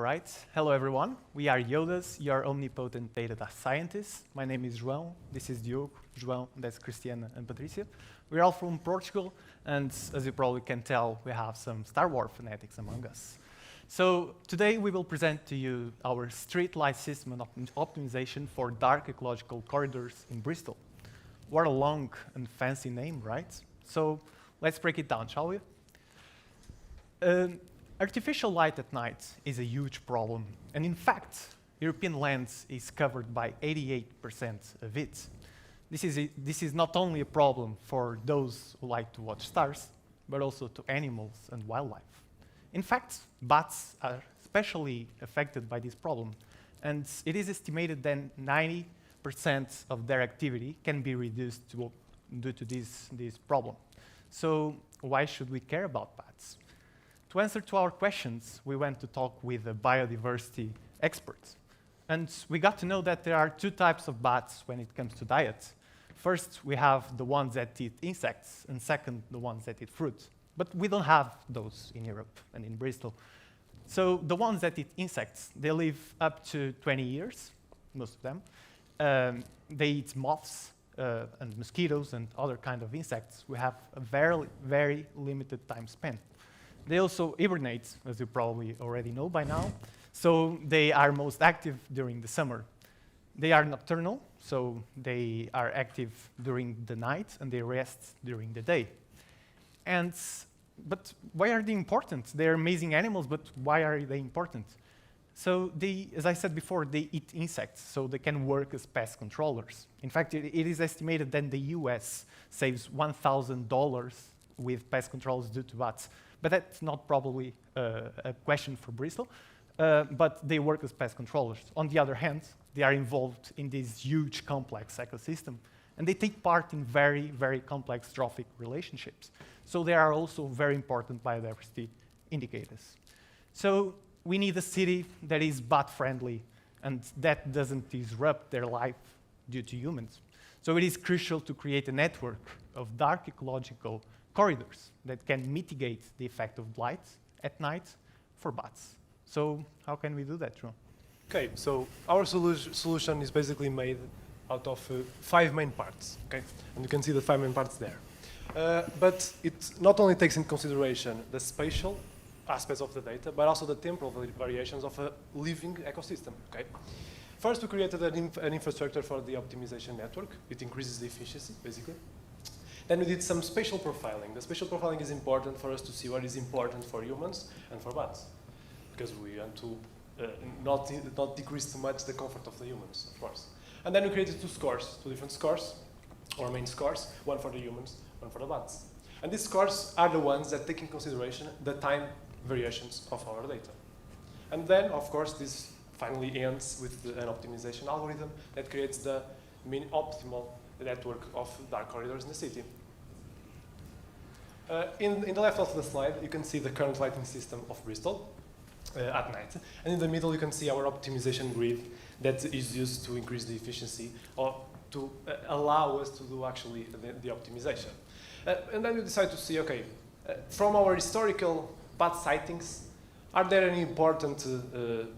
right. Hello, everyone. We are YODAS, your omnipotent data scientists. My name is João. This is Diogo, João, that's Cristiana and Patrícia. We're all from Portugal, and as you probably can tell, we have some Star Wars fanatics among us. So today we will present to you our street light system and optimization for Dark Ecological Corridors in Bristol. What a long and fancy name, right? So let's break it down, shall we? Artificial light at night is a huge problem, and in fact, European land is covered by 88% of it. This is not only a problem for those who like to watch stars, but also to animals and wildlife. In fact, bats are especially affected by this problem, and it is estimated that 90% of their activity can be reduced due to this problem. So why should we care about bats? To answer to our questions, we went to talk with a biodiversity expert. And we got to know that there are two types of bats when it comes to diet. First, we have the ones that eat insects, and second, the ones that eat fruit. But we don't have those in Europe and in Bristol. So the ones that eat insects, they live up to 20 years, most of them. They eat moths and mosquitoes and other kind of insects. We have a very, very limited time span. They also hibernate, as you probably already know by now. So they are most active during the summer. They are nocturnal, so they are active during the night and they rest during the day. But why are they important? They're amazing animals, but why are they important? So they, as I said before, they eat insects, so they can work as pest controllers. In fact, it is estimated that the US saves $1,000 with pest controls due to bats. But that's not probably a question for Bristol, but they work as pest controllers. On the other hand, they are involved in this huge, complex ecosystem, and they take part in very, very complex trophic relationships. So they are also very important biodiversity indicators. So we need a city that is bat-friendly and that doesn't disrupt their life due to humans. So it is crucial to create a network of dark ecological corridors that can mitigate the effect of light at night for bats. So how can we do that, João? Okay, so our solution is basically made out of 5 main parts, okay? And you can see the 5 main parts there. But it not only takes into consideration the spatial aspects of the data, but also the temporal variations of a living ecosystem, okay? First, we created an infrastructure for the optimization network. It increases the efficiency, basically. Then we did some spatial profiling. The spatial profiling is important for us to see what is important for humans and for bats, because we want to not decrease too much the comfort of the humans, of course. And then we created 2 scores, 2 different scores, or main scores, one for the humans, one for the bats. And these scores are the ones that take in consideration the time variations of our data. And then, of course, this finally ends with an optimization algorithm that creates the optimal network of dark corridors in the city. In the left of the slide, you can see the current lighting system of Bristol at night. And in the middle, you can see our optimization grid that is used to increase the efficiency or to allow us to do actually the optimization. And then we decide to see, okay, from our historical bat sightings, are there any important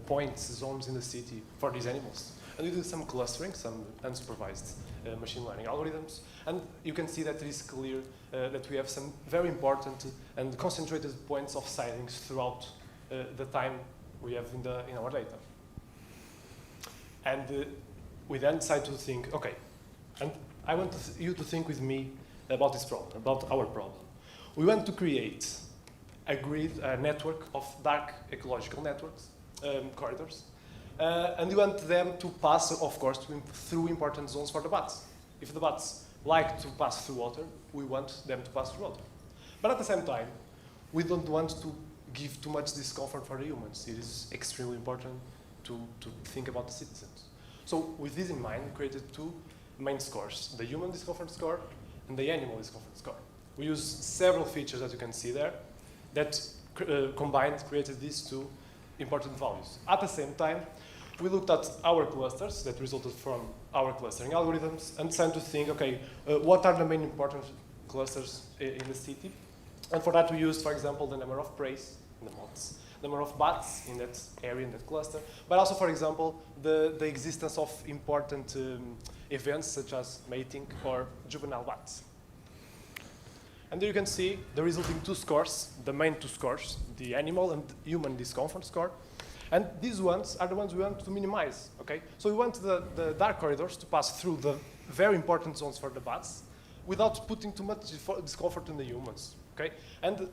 points, zones in the city for these animals? And we do some clustering, some unsupervised machine learning algorithms, and you can see that it is clear that we have some very important and concentrated points of sightings throughout the time we have in our data. And we then decide to think, okay, and I want you to think with me about this problem, about our problem. We want to create a grid, a network of dark ecological networks, corridors, and we want them to pass, of course, through important zones for the bats. If the bats like to pass through water, we want them to pass through water. But at the same time, we don't want to give too much discomfort for the humans. It is extremely important to think about the citizens. So with this in mind, we created 2 main scores, the human discomfort score and the animal discomfort score. We used several features, as you can see there, that combined created these 2 important values. At the same time, we looked at our clusters that resulted from our clustering algorithms and decided to think, okay, what are the main important clusters in the city? And for that, we used, for example, the number of preys in the moths, number of bats in that area, in that cluster, but also, for example, the existence of important events such as mating or juvenile bats. And there you can see the resulting two scores, the main two scores, the animal and human discomfort score. And these ones are the ones we want to minimize, okay? So we want the dark corridors to pass through the very important zones for the bats without putting too much discomfort in the humans, okay? And,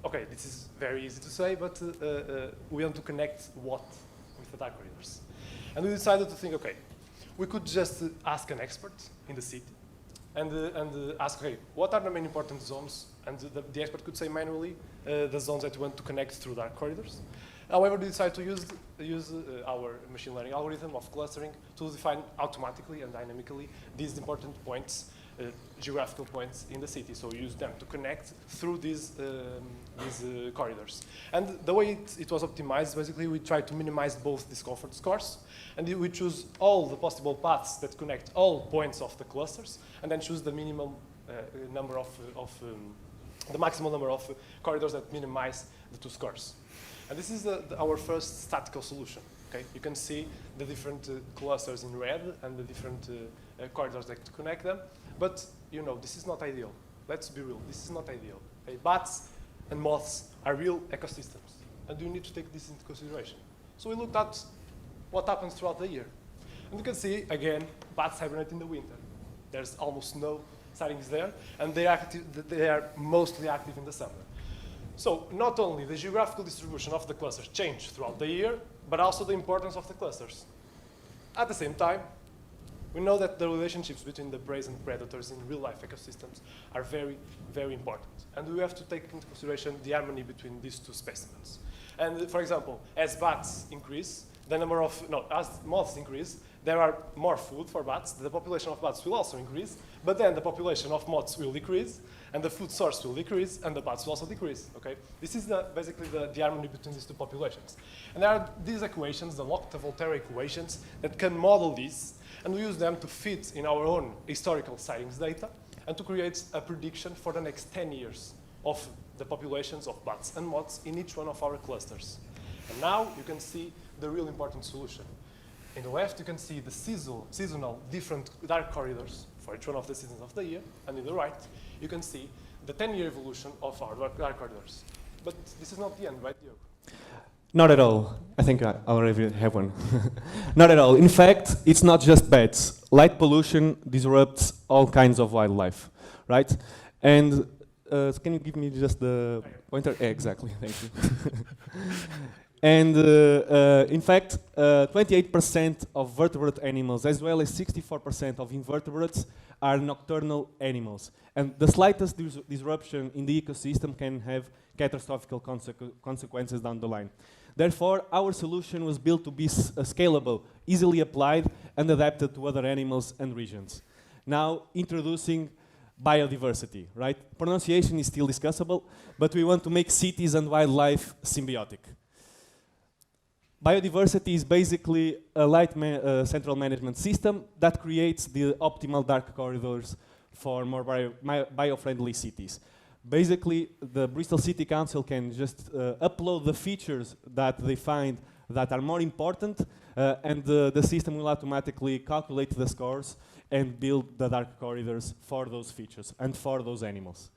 okay, this is very easy to say, but we want to connect what with the dark corridors. And we decided to think, okay, we could just ask an expert in the city and ask, okay, what are the main important zones? And the expert could say manually the zones that we want to connect through dark corridors. However, we decided to use our machine learning algorithm of clustering to define automatically and dynamically these important points, geographical points in the city. So we use them to connect through these corridors. And the way it was optimized, basically, we tried to minimize both discomfort scores, and we choose all the possible paths that connect all points of the clusters, and then choose the minimum number of the maximum number of corridors that minimize the two scores. And this is our first statistical solution. Okay, you can see the different clusters in red and the different corridors that connect them. But you know, this is not ideal. Let's be real. This is not ideal. Okay? Bats and moths are real ecosystems, and you need to take this into consideration. So we looked at what happens throughout the year, and you can see again bats hibernate in the winter. There's almost no sightings there, and they are mostly active in the summer. So not only the geographical distribution of the clusters change throughout the year, but also the importance of the clusters. At the same time, we know that the relationships between the prey and predators in real-life ecosystems are very, very important. And we have to take into consideration the harmony between these two specimens. And for example, as bats increase, as moths increase, there are more food for bats, the population of bats will also increase, but then the population of moths will decrease, and the food source will decrease, and the bats will also decrease, okay? This is basically the harmony between these two populations. And there are these equations, the Lockter-Volterra equations, that can model this, and we use them to fit in our own historical sightings data, and to create a prediction for the next 10 years of the populations of bats and moths in each one of our clusters. And now you can see the real important solution. In the left, you can see the seasonal different dark corridors for each one of the seasons of the year. And in the right, you can see the 10-year evolution of our dark corridors. But this is not the end, right, Diogo? Not at all. I think I already have one. Not at all. In fact, it's not just bats. Light pollution disrupts all kinds of wildlife, right? And can you give me just the pointer? Yeah, exactly. Thank you. And in fact, 28% of vertebrate animals, as well as 64% of invertebrates, are nocturnal animals. And the slightest disruption in the ecosystem can have catastrophic consequences down the line. Therefore, our solution was built to be scalable, easily applied, and adapted to other animals and regions. Now, introducing biodiversity, right? Pronunciation is still discussable, but we want to make cities and wildlife symbiotic. Biodiversity is basically a light central management system that creates the optimal dark corridors for more bio-friendly cities. Basically, the Bristol City Council can just upload the features that they find that are more important, and the system will automatically calculate the scores and build the dark corridors for those features and for those animals.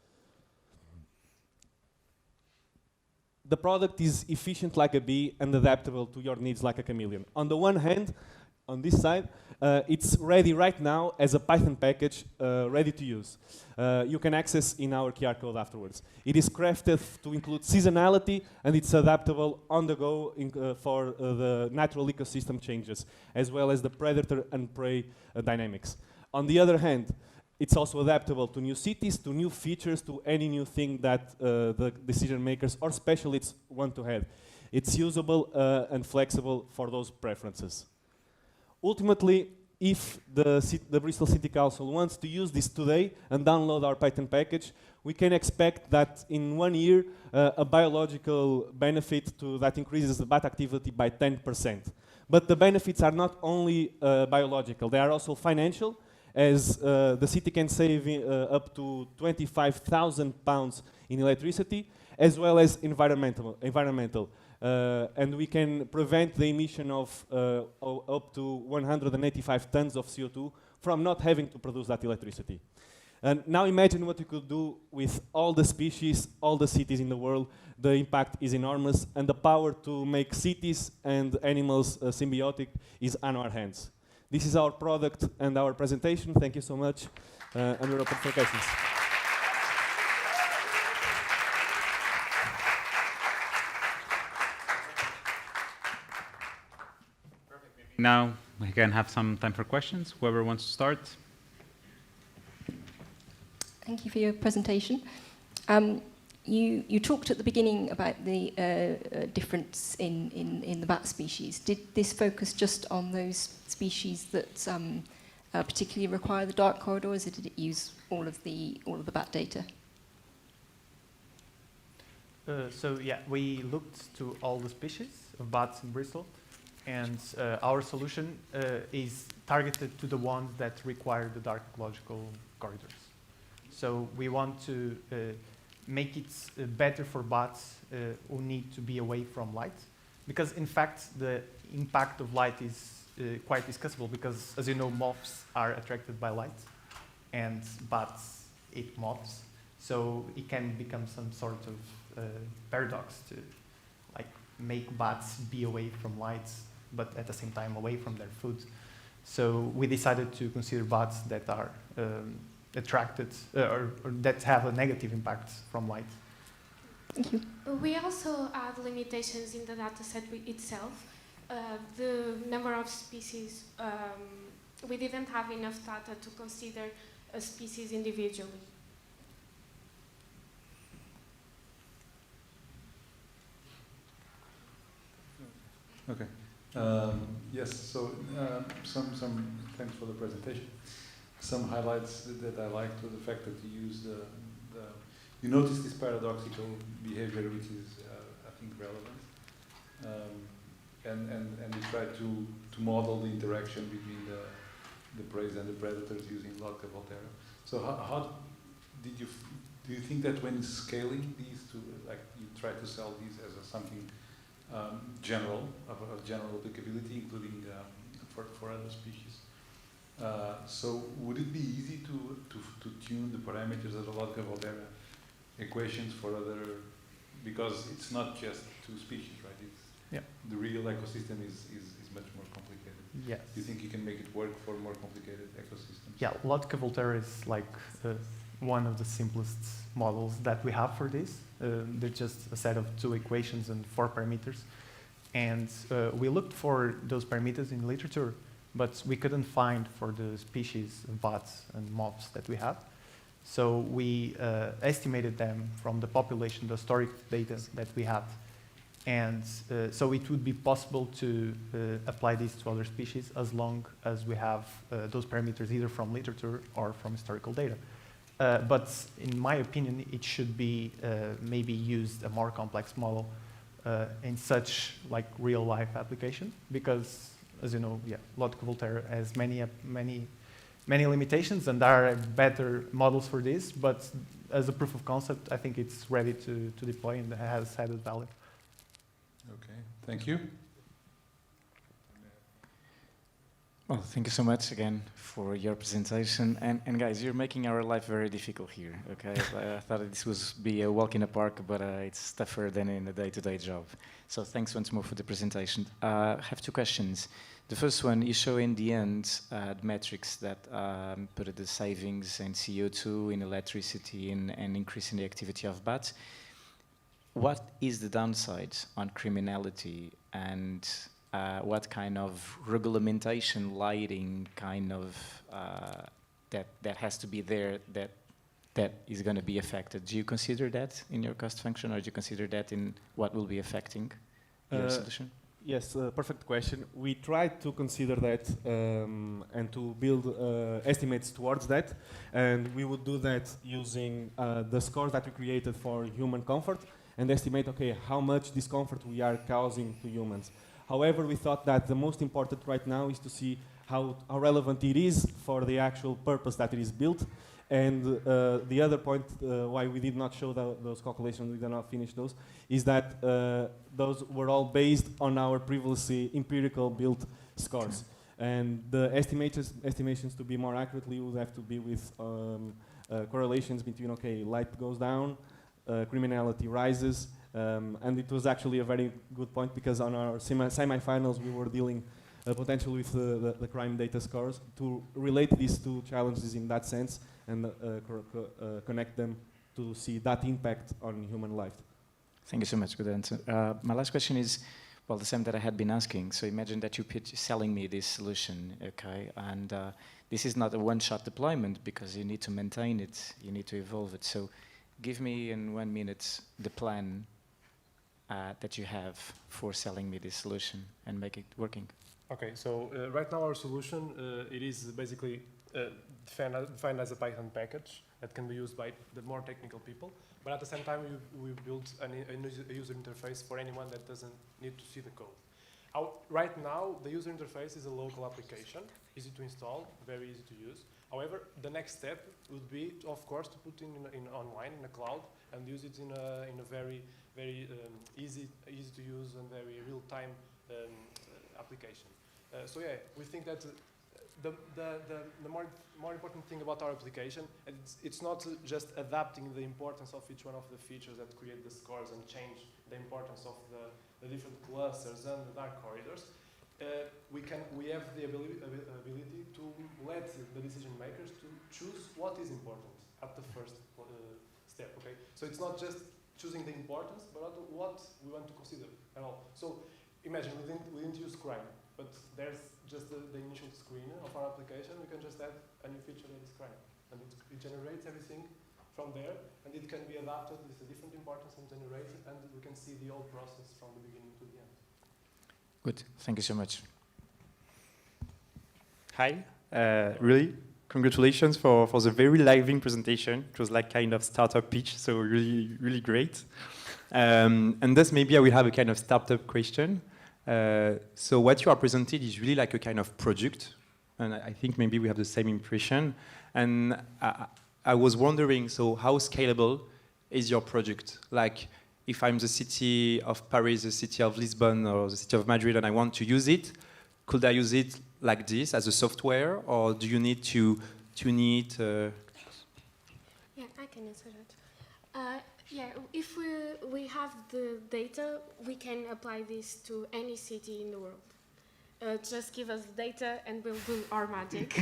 The product is efficient like a bee and adaptable to your needs like a chameleon. On the one hand, on this side, it's ready right now as a Python package, ready to use. You can access in our QR code afterwards. It is crafted to include seasonality, and it's adaptable on the go for the natural ecosystem changes, as well as the predator and prey dynamics. On the other hand, it's also adaptable to new cities, to new features, to any new thing that the decision makers or specialists want to have. It's usable and flexible for those preferences. Ultimately, if the Bristol City Council wants to use this today and download our Python package, we can expect that in 1 year, a biological benefit that increases the bat activity by 10%. But the benefits are not only biological, they are also financial, as the city can save up to 25,000 pounds in electricity, as well as environmental. And we can prevent the emission of up to 185 tons of CO2 from not having to produce that electricity. And now imagine what we could do with all the species, all the cities in the world. The impact is enormous, and the power to make cities and animals symbiotic is on our hands. This is our product and our presentation. Thank you so much, and we're open for questions. Now we can have some time for questions. Whoever wants to start. Thank you for your presentation. You talked at the beginning about the difference in the bat species. Did this focus just on those species that particularly require the dark corridors, or did it use all of the bat data? So yeah, we looked to all the species of bats in Bristol, and our solution is targeted to the ones that require the dark ecological corridors. So we want to make it better for bats who need to be away from light, because in fact the impact of light is quite discussable, because as you know, moths are attracted by light and bats eat moths, so it can become some sort of paradox to like make bats be away from lights but at the same time away from their food. So we decided to consider bats that are attracted or that have a negative impact from light. Thank you. We also have limitations in the dataset itself. The number of species, we didn't have enough data to consider a species individually. Okay. Yes. So some thanks for the presentation. Some highlights that I liked were the fact that you used you noticed this paradoxical behavior, which is I think relevant, and you tried to model the interaction between the prey and the predators using Lotka Volterra. So how do you think that when scaling these to, like, you try to sell these as something general, of general applicability, including for other species? So would it be easy to tune the parameters of the Lotka Volterra equations for other, because it's not just two species, right? It's the real ecosystem is much more complicated. Yes. Do you think you can make it work for more complicated ecosystems? Yeah, Lotka Volterra is like one of the simplest models that we have for this. They're just a set of two equations and 4 parameters. And we looked for those parameters in literature, but we couldn't find for the species of bats and moths that we have. So we estimated them from the population, the historic data that we had. And so it would be possible to apply this to other species as long as we have those parameters either from literature or from historical data. But in my opinion, it should be maybe used a more complex model in such like real life application, because as you know, Lotka Volterra has many limitations, and there are better models for this, but as a proof of concept, I think it's ready to deploy and has added value. Okay, thank you. Well, thank you so much again for your presentation. And guys, you're making our life very difficult here, okay? I thought this was be a walk in the park, but it's tougher than in a day-to-day job. So thanks once more for the presentation. I have 2 questions. The first one, you show in the end the metrics that put the savings in CO2, in electricity, and increasing the activity of bats. What is the downside on criminality, and what kind of regulation, lighting kind of that has to be there that is going to be affected? Do you consider that in your cost function, or do you consider that in what will be affecting your solution? Yes, perfect question. We tried to consider that and to build estimates towards that, and we would do that using the scores that we created for human comfort and estimate, okay, how much discomfort we are causing to humans. However, we thought that the most important right now is to see how relevant it is for the actual purpose that it is built. And the other point why we did not show those calculations, we did not finish those, is that those were all based on our previously empirical built scores. And the estimations to be more accurately would have to be with correlations between, okay, light goes down, criminality rises, and it was actually a very good point because on our semi-finals we were dealing potentially with the crime data scores to relate these two challenges in that sense and connect them to see that impact on human life. Thank you so much. Good answer. My last question is, well, the same that I had been asking. So imagine that you pitch selling me this solution, okay? And this is not a one-shot deployment because you need to maintain it, you need to evolve it. So give me in 1 minute the plan that you have for selling me this solution and make it working. Okay, so right now our solution, it is basically defined as a Python package that can be used by the more technical people, but at the same time we built a user interface for anyone that doesn't need to see the code. Right now, the user interface is a local application, easy to install, very easy to use. However, the next step would be, of course, to put in online, in a cloud, and use it in a very easy to use and very real-time application. So yeah, we think that the more important thing about our application, it's not just adapting the importance of each one of the features that create the scores and change the importance of the different clusters and the dark corridors. We have the ability to let the decision makers to choose what is important at the first step. Okay, so it's not just choosing the importance, but what we want to consider at all. So imagine we didn't use crime, but there's just the initial screen of our application. We can just add a new feature that is crime, and it generates everything from there, and it can be adapted with a different importance and generated, and we can see the whole process from the beginning to the end. Good, thank you so much. Hi, really, congratulations for the very lively presentation. It was like kind of startup pitch, so really, really great. And thus maybe I will have a kind of startup question. So what you are presented is really like a kind of product, and I think maybe we have the same impression. And I was wondering, so how scalable is your project? Like, if I'm the city of Paris, the city of Lisbon, or the city of Madrid, and I want to use it, could I use it like this as a software, or do you need to tune it? Yeah, I can answer that. Yeah, if we have the data, we can apply this to any city in the world. Just give us the data and we'll do our magic.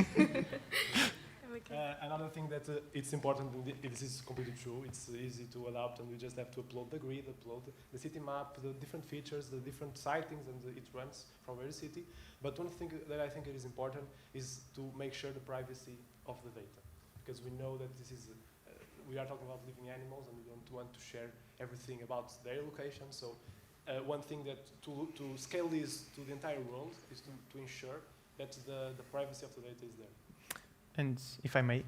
Another thing that it's important, and this is completely true, it's easy to adapt, and we just have to upload the grid, upload the city map, the different features, the different sightings, and it runs from every city. But one thing that I think it is important is to make sure the privacy of the data, because we know that this is, we are talking about living animals, and we don't want to share everything about their location. So one thing that to scale this to the entire world is to ensure that the privacy of the data is there. And if I may,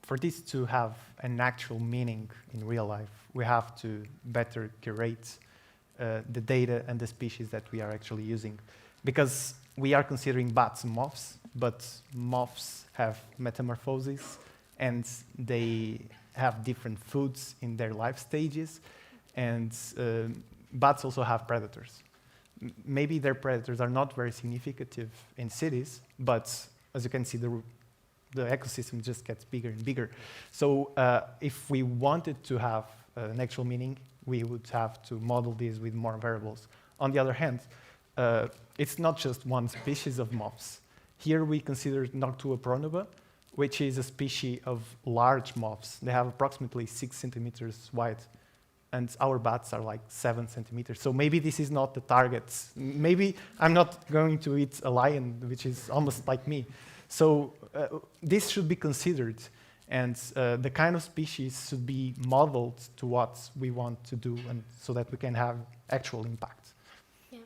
for this to have an actual meaning in real life, we have to better curate the data and the species that we are actually using. Because we are considering bats and moths, but moths have metamorphoses, and they have different foods in their life stages, and bats also have predators. Maybe their predators are not very significant in cities, but as you can see, the ecosystem just gets bigger and bigger. So if we wanted to have an actual meaning, we would have to model this with more variables. On the other hand, it's not just one species of moths. Here we consider Noctua pronuba, which is a species of large moths. They have approximately 6 centimeters wide, and our bats are like 7 centimeters. So maybe this is not the target. Maybe I'm not going to eat a lion, which is almost like me. So this should be considered, and the kind of species should be modeled to what we want to do, and so that we can have actual impact. Yeah,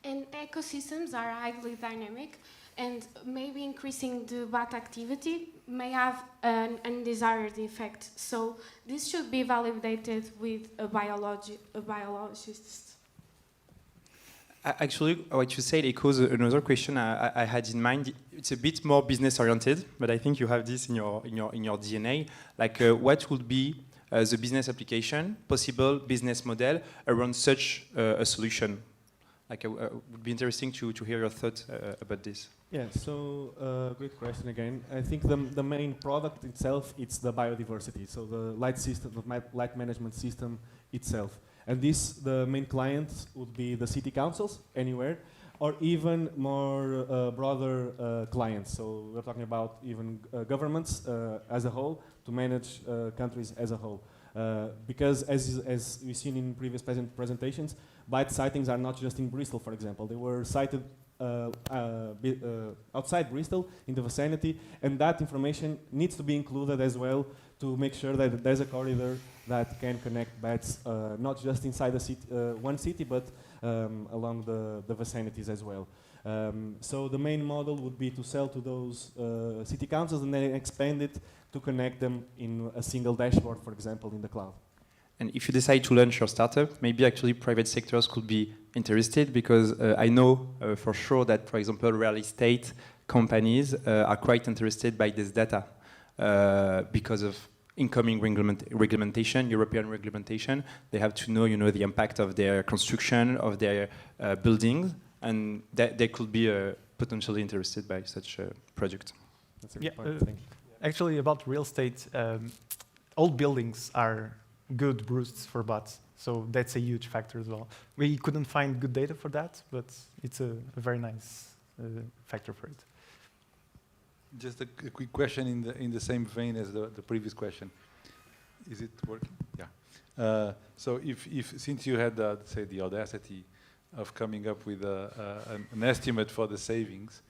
and ecosystems are highly dynamic, and maybe increasing the bat activity may have an undesired effect. So this should be validated with a biologist. Actually, what you said echoes another question I had in mind. It's a bit more business oriented, but I think you have this in your DNA. Like, what would be the business application, possible business model around such a solution? Like, it would be interesting to hear your thoughts about this. Yeah, so great question again. I think the main product itself, it's the biodiversity, so the light system, the light management system itself. And the main clients would be the city councils anywhere, or even more broader clients. So we're talking about even governments as a whole, to manage countries as a whole. Because as we've seen in previous presentations, bite sightings are not just in Bristol, for example. They were sighted outside Bristol, in the vicinity, and that information needs to be included as well to make sure that there's a corridor that can connect bats, not just inside the city, one city, but along the vicinities as well. So the main model would be to sell to those city councils and then expand it to connect them in a single dashboard, for example, in the cloud. And if you decide to launch your startup, maybe actually private sectors could be interested, because I know for sure that, for example, real estate companies are quite interested by this data because of incoming regulation, European regulation. They have to know, the impact of their construction, of their buildings, and they could be potentially interested by such a project. That's a good point. Thank you. Actually, about real estate, old buildings are good roosts for bots, so that's a huge factor as well. We couldn't find good data for that, but it's a very nice factor for it. Just a quick question in the same vein as the previous question. Is it working? Yeah. So since you had say the audacity of coming up with an estimate for the savings,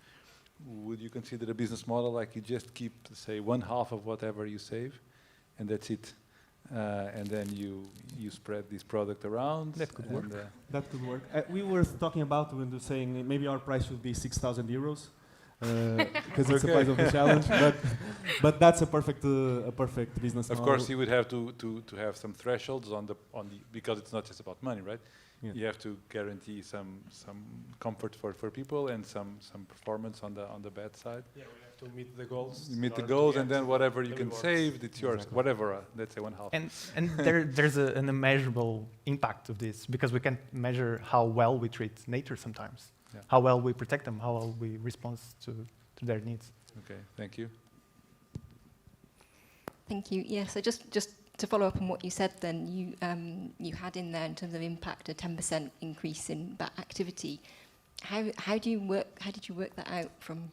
would you consider a business model like you just keep, say, 1/2 of whatever you save, and that's it, and then you spread this product around? That could work. That could work. We were talking about when we were saying maybe our price should be 6,000 euros. Because it's the price of the challenge, but that's a perfect business model. Of course, you would have to have some thresholds on the because it's not just about money, right? Yeah. You have to guarantee some comfort for people and some performance on the bad side. Yeah, we have to meet the goals. You meet the goals, and then whatever you can save, it's yours. Exactly. Whatever, let's say 1/2. And there's an immeasurable impact of this, because we can't measure how well we treat nature sometimes. Yeah. How well we protect them, how well we respond to their needs. Okay, thank you. Thank you. Yeah, so just to follow up on what you said then, you had in there in terms of impact a 10% increase in bat activity. How did you work that out from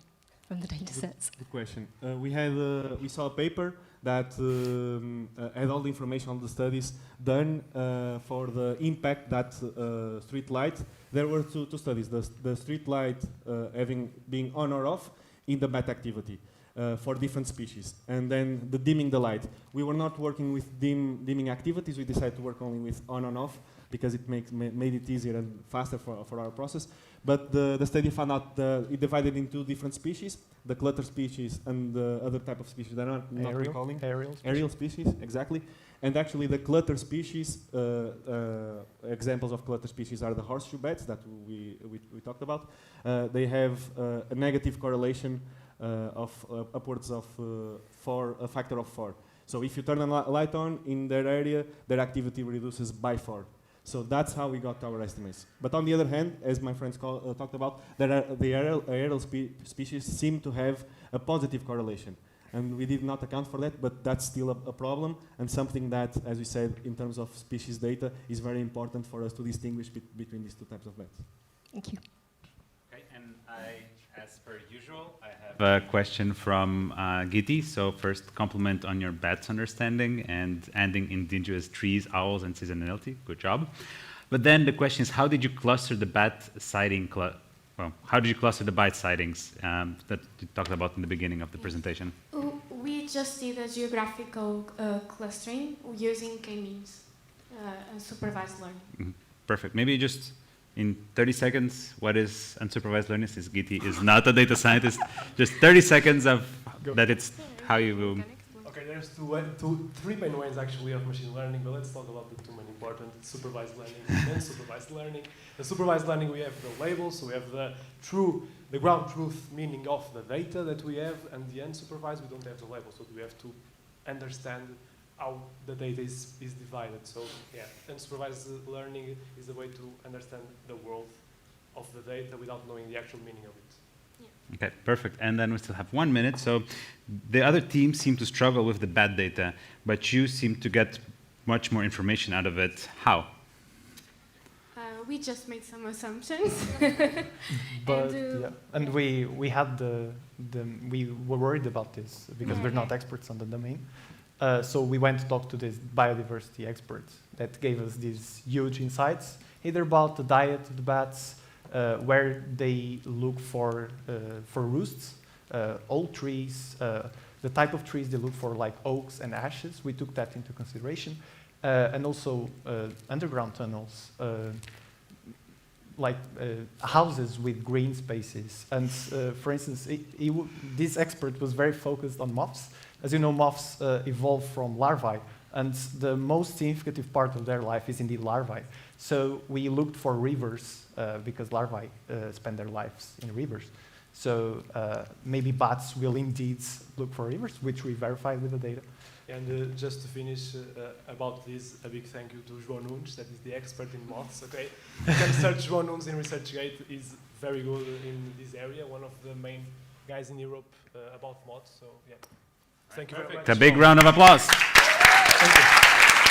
the data sets? Good question. We saw a paper that had all the information on the studies done for the impact that street light. There were two studies: the street light being on or off in the bat activity for different species, and then the dimming the light. We were not working with dimming activities. We decided to work only with on and off because it made it easier and faster for our process. But the study found out it divided into different species: the clutter species and the other type of species that I'm not recalling. Aerial species, exactly. And actually, the clutter species, examples of clutter species are the horseshoe bats that we talked about. They have a negative correlation of upwards of a factor of 4. So if you turn a light on in their area, their activity reduces by 4. So that's how we got our estimates. But on the other hand, as my friends talked about, the aerial species seem to have a positive correlation. And we did not account for that, but that's still a problem, and something that, as we said, in terms of species data, is very important for us to distinguish between these two types of bats. Thank you. Okay, and as per usual, I have a question from Gitty. So first, compliment on your bats understanding and ending indigenous trees, owls, and seasonality. Good job. But then the question is, how did you cluster the bat sighting? How did you cluster the bite sightings that you talked about in the beginning of the presentation? We just did a geographical clustering using K-means and supervised learning. Mm-hmm. Perfect. Maybe just in 30 seconds, what is unsupervised learning? Since Gitty is not a data scientist, just 30 seconds of that. It's how you will. Okay, there's three main ways actually of machine learning, but let's talk about the two main important: supervised learning and unsupervised learning. The supervised learning, we have the labels, so we have the ground truth meaning of the data that we have, and the unsupervised, we don't have the labels, so we have to understand how the data is divided. So yeah, unsupervised learning is the way to understand the world of the data without knowing the actual meaning of it. Okay, perfect. And then we still have 1 minute. So the other teams seem to struggle with the bad data, but you seem to get much more information out of it. How? We just made some assumptions. But and we had we were worried about this because we're not experts on the domain. So we went to talk to this biodiversity experts that gave us these huge insights, either about the diet of the bats, where they look for roosts, old trees, the type of trees they look for, like oaks and ashes. We took that into consideration, and also underground tunnels, like houses with green spaces. And for instance, this expert was very focused on moths. As you know, moths evolve from larvae, and the most significant part of their life is indeed larvae. So we looked for rivers because larvae spend their lives in rivers. So maybe bats will indeed look for rivers, which we verified with the data. And just to finish about this, a big thank you to João Nunes, that is the expert in moths. Okay, you can search João Nunes in ResearchGate. He's very good in this area, one of the main guys in Europe about moths. So yeah, thank you very much. A big round of applause. Thank you.